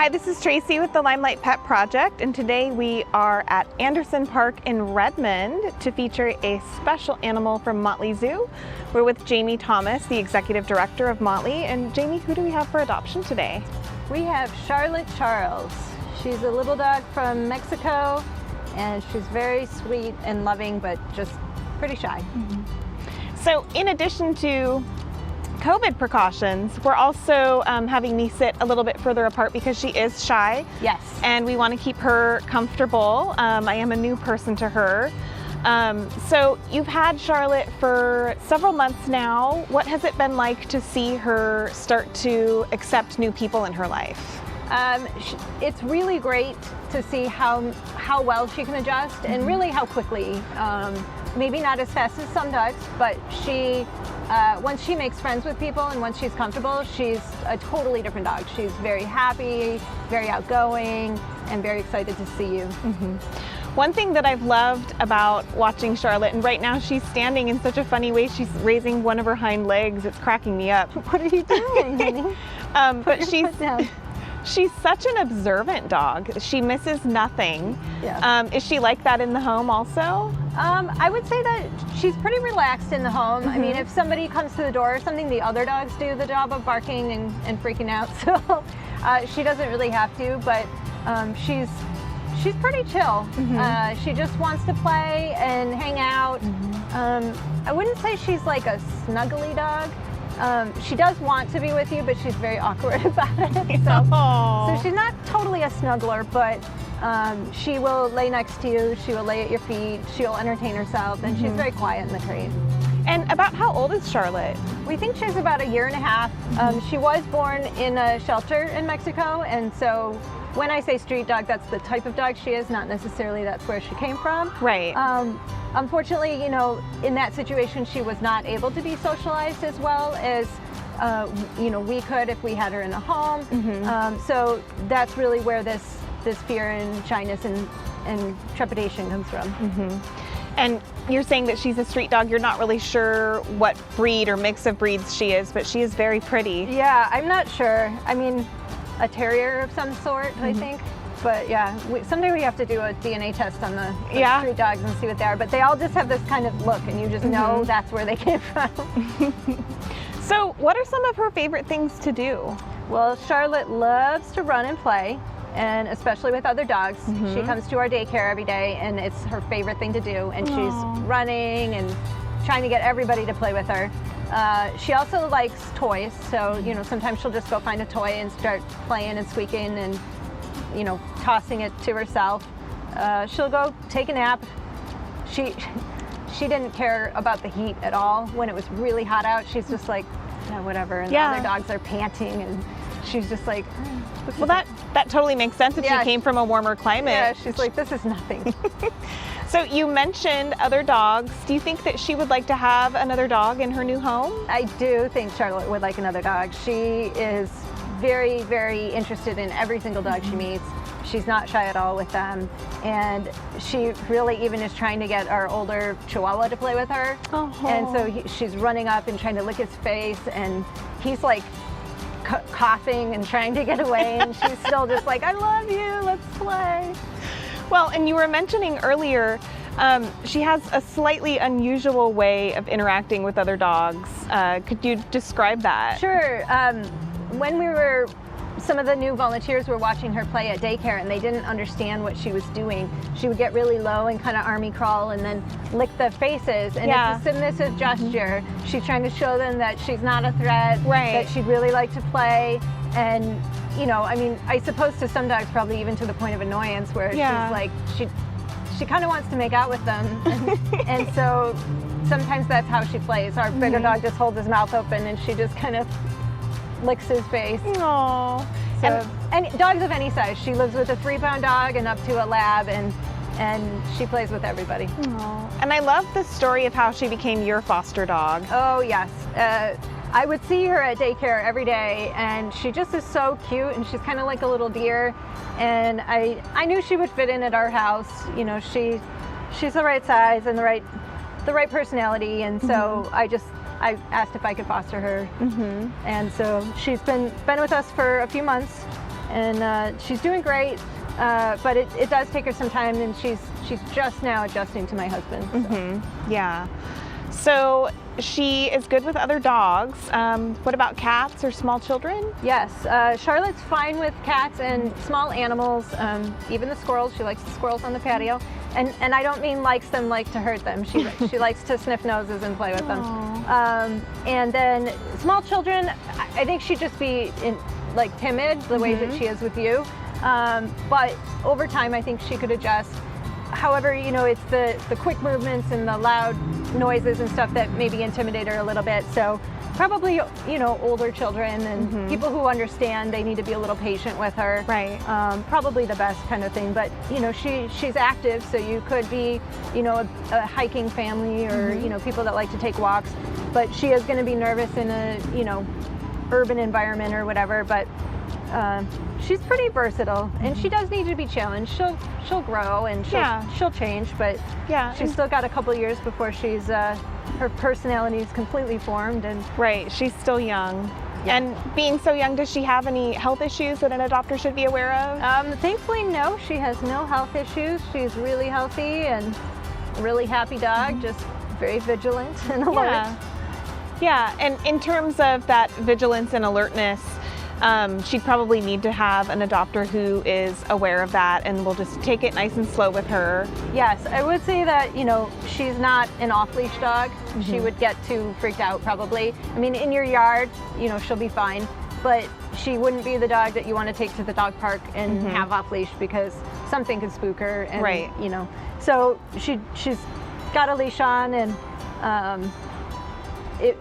Hi, this is Tracy with the Limelight Pet Project, and today we are at Anderson Park in Redmond to feature a special animal from Motley Zoo. We're with Jamie Thomas, the Executive Director of Motley. And Jamie, who do we have for adoption today? We have Charlotte Charles. She's a little dog from Mexico, and she's very sweet and loving, but just pretty shy. So in addition to COVID precautions, we're also having me sit a little bit further apart because she is shy. Yes. And we want to keep her comfortable. I am a new person to her. So you've had Charlotte for several months now. What has it been like to see her start to accept new people in her life? It's really great to see how well she can adjust and really how quickly. Maybe not as fast as some dogs, but once she makes friends with people and once she's comfortable, she's a totally different dog. She's very happy, very outgoing, and very excited to see you. One thing that I've loved about watching Charlotte, and right now she's standing in such a funny way, she's raising one of her hind legs. It's cracking me up. What are you doing, honey? But she's such an observant dog. She misses nothing. Yeah. Is she like that in the home also? I would say that she's pretty relaxed in the home. I mean, if somebody comes to the door or something, the other dogs do the job of barking and freaking out. So she doesn't really have to, but she's pretty chill. She just wants to play and hang out. I wouldn't say she's like a snuggly dog. She does want to be with you, but she's very awkward about it. So she's not totally a snuggler, but she will lay next to you, she will lay at your feet, she'll entertain herself, and she's very quiet in the crate. And about how old is Charlotte? We think she's about 1.5 years. She was born in a shelter in Mexico, and so when I say street dog, that's the type of dog she is, not necessarily that's where she came from. Right. Unfortunately, you know, in that situation, she was not able to be socialized as well as, you know, we could if we had her in a home. So that's really where this fear and shyness and trepidation comes from. And you're saying that she's a street dog. You're not really sure what breed or mix of breeds she is, but she is very pretty. Yeah, I'm not sure. I mean, a terrier of some sort, I think. But yeah, someday we have to do a DNA test on the street dogs and see what they are. But they all just have this kind of look, and you just know that's where they came from. So what are some of her favorite things to do? Well, Charlotte loves to run and play, and especially with other dogs. She comes to our daycare every day, and it's her favorite thing to do. And she's running and trying to get everybody to play with her. She also likes toys, so you know, sometimes she'll just go find a toy and start playing and squeaking and, you know, tossing it to herself. She'll go take a nap. She didn't care about the heat at all. When it was really hot out, she's just like, yeah, whatever. And the other dogs are panting, and she's just like, well, that totally makes sense if she came from a warmer climate. Yeah, she's like, this is nothing. So you mentioned other dogs. Do you think that she would like to have another dog in her new home? I do think Charlotte would like another dog. She is very, very interested in every single dog she meets. She's not shy at all with them. And she really even is trying to get our older Chihuahua to play with her. And so she's running up and trying to lick his face, and he's like coughing and trying to get away, and she's still just like, I love you, let's play. Well, and you were mentioning earlier, she has a slightly unusual way of interacting with other dogs. Could you describe that? Sure. When some of the new volunteers were watching her play at daycare, and they didn't understand what she was doing. She would get really low and kind of army crawl and then lick the faces, and it's a submissive gesture. She's trying to show them that she's not a threat, that she'd really like to play. And you know, I mean, I suppose to some dogs, probably even to the point of annoyance, where she's like, she kind of wants to make out with them. And so sometimes that's how she plays. Our bigger dog just holds his mouth open, and she just kind of licks his face. Aww. So, and dogs of any size. She lives with a 3-pound dog and up to a lab, and she plays with everybody. Aww. And I love the story of how she became your foster dog. Oh yes. I would see her at daycare every day, and she just is so cute, and she's kind of like a little deer, and I knew she would fit in at our house. You know, she's the right size and the right personality, and so I asked if I could foster her. And so she's been with us for a few months, and she's doing great. But it does take her some time, and she's just now adjusting to my husband. So. Yeah. So she is good with other dogs. What about cats or small children? Yes, Charlotte's fine with cats and small animals, even the squirrels. She likes the squirrels on the patio. And I don't mean likes them like to hurt them. She likes to sniff noses and play with them. And then small children, I think she'd just be like timid the way that she is with you. But over time, I think she could adjust. However, you know, it's the quick movements and the loud noises and stuff that maybe intimidate her a little bit. So probably, you know, older children and people who understand they need to be a little patient with her. Right. Probably the best kind of thing. But, you know, she's active, so you could be, you know, a hiking family or, you know, people that like to take walks. But she is going to be nervous in a, you know, urban environment or whatever. But she's pretty versatile, and she does need to be challenged. She'll grow and she'll change, but she's still got a couple years before she's her personality is completely formed. And right, she's still young. And being so young, does she have any health issues that an adopter should be aware of? Thankfully, no. She has no health issues. She's really healthy and a really happy dog, just very vigilant and alert. Yeah, and in terms of that vigilance and alertness, she'd probably need to have an adopter who is aware of that and will just take it nice and slow with her. Yes, I would say that, you know, she's not an off-leash dog. She would get too freaked out probably. I mean, in your yard, you know, she'll be fine, but she wouldn't be the dog that you want to take to the dog park and have off-leash because something could spook her. And, you know, so she's got a leash on, and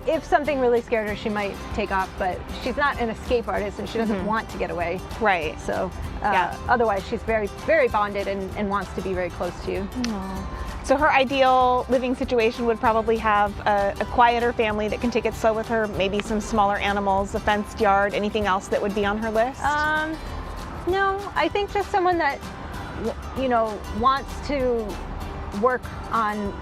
if something really scared her, she might take off, but she's not an escape artist and she doesn't want to get away. Right. So otherwise she's very, very bonded and wants to be very close to you. So her ideal living situation would probably have a quieter family that can take it slow with her, maybe some smaller animals, a fenced yard, anything else that would be on her list? No, I think just someone that, you know, wants to work on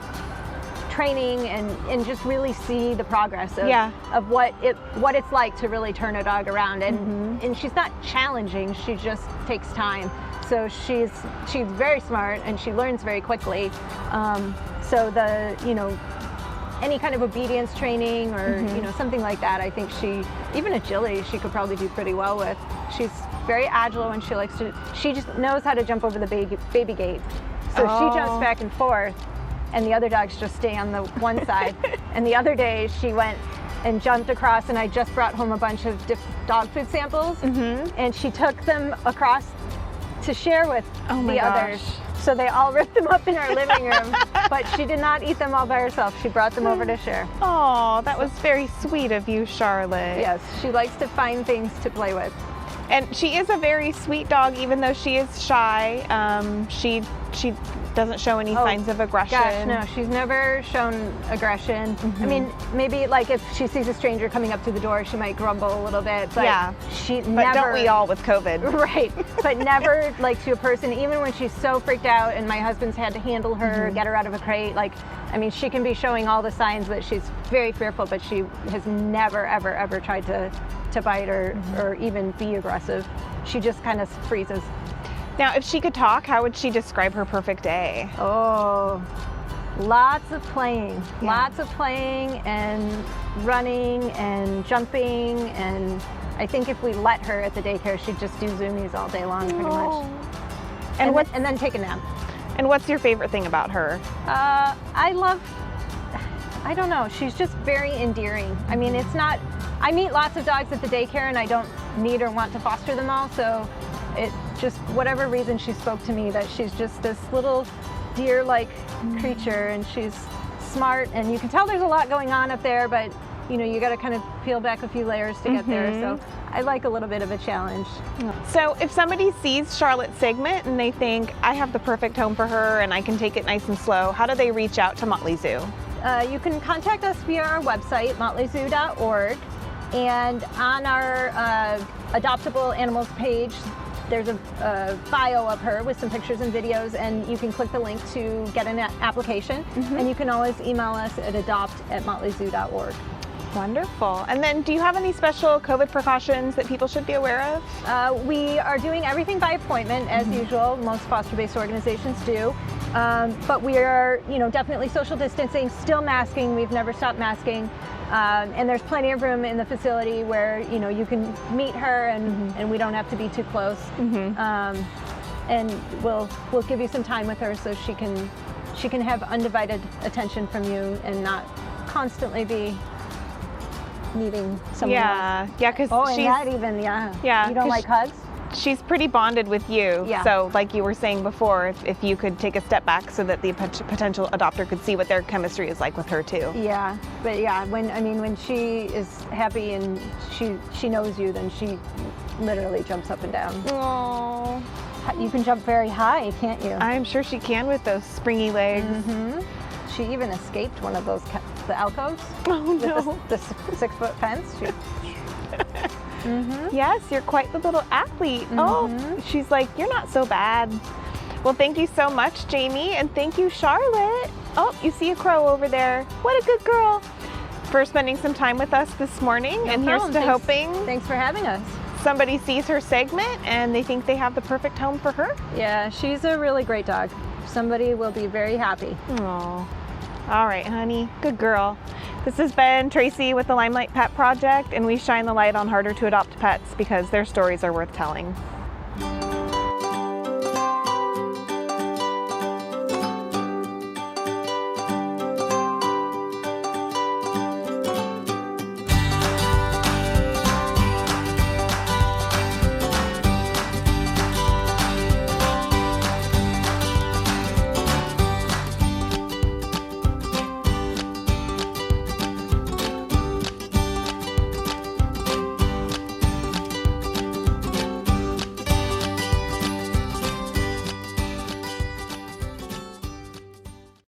training and just really see the progress of what it's like to really turn a dog around. And she's not challenging, she just takes time. So she's very smart and she learns very quickly. So you know, any kind of obedience training or you know, something like that, I think even agility she could probably do pretty well with. She's very agile and she just knows how to jump over the baby gate. So she jumps back and forth, and the other dogs just stay on the one side. And the other day she went and jumped across, and I just brought home a bunch of dog food samples, and she took them across to share with the others. So they all ripped them up in our living room, but she did not eat them all by herself. She brought them over to share. Oh, that was very sweet of you, Charlotte. Yes, she likes to find things to play with. And she is a very sweet dog, even though she is shy. She doesn't show any signs of aggression. Gosh, no, she's never shown aggression. I mean, maybe like if she sees a stranger coming up to the door, she might grumble a little bit, but But don't we all with COVID? Right, but never like to a person, even when she's so freaked out and my husband's had to handle her, get her out of a crate. Like, I mean, she can be showing all the signs that she's very fearful, but she has never, ever, ever tried to bite or even be aggressive. She just kind of freezes. Now, if she could talk, how would she describe her perfect day? Oh, lots of playing. Lots of playing and running and jumping, and I think if we let her at the daycare, she'd just do zoomies all day long, pretty much. And then take a nap. And what's your favorite thing about her? I don't know, she's just very endearing. I mean, I meet lots of dogs at the daycare and I don't need or want to foster them all, so it just, whatever reason she spoke to me, that she's just this little deer-like creature, and she's smart, and you can tell there's a lot going on up there, but you know, you got to kind of peel back a few layers to get there, so I like a little bit of a challenge. So if somebody sees Charlotte's segment and they think, I have the perfect home for her and I can take it nice and slow, how do they reach out to Motley Zoo? You can contact us via our website, motleyzoo.org, and on our adoptable animals page, there's a bio of her with some pictures and videos, and you can click the link to get an application, and you can always email us at adopt@motleyzoo.org. Wonderful. And then do you have any special COVID precautions that people should be aware of? We are doing everything by appointment as usual. Most foster-based organizations do. But we are, definitely social distancing, still masking. We've never stopped masking. And there's plenty of room in the facility where, you can meet her and we don't have to be too close. And we'll give you some time with her so she can have undivided attention from you and not constantly be needing someone else. Yeah, because and not even, you don't like hugs? She's pretty bonded with you. Yeah. So like you were saying before, if you could take a step back so that the potential adopter could see what their chemistry is like with her too. Yeah, but when she is happy and she knows you, then she literally jumps up and down. Aww. You can jump very high, can't you? I'm sure she can with those springy legs. She even escaped one of those, the alcoves. Oh no. The 6-foot fence. Yes, you're quite the little athlete. Oh, she's like, you're not so bad. Well, thank you so much, Jamie, and thank you, Charlotte. Oh, you see a crow over there. What a good girl. For spending some time with us this morning. No and problem. Here's to hoping Thanks for having us. somebody sees her segment and they think they have the perfect home for her. Yeah, she's a really great dog. Somebody will be very happy. Oh, all right, honey. Good girl. This has been Tracy with the Limelight Pet Project, and we shine the light on harder to adopt pets because their stories are worth telling.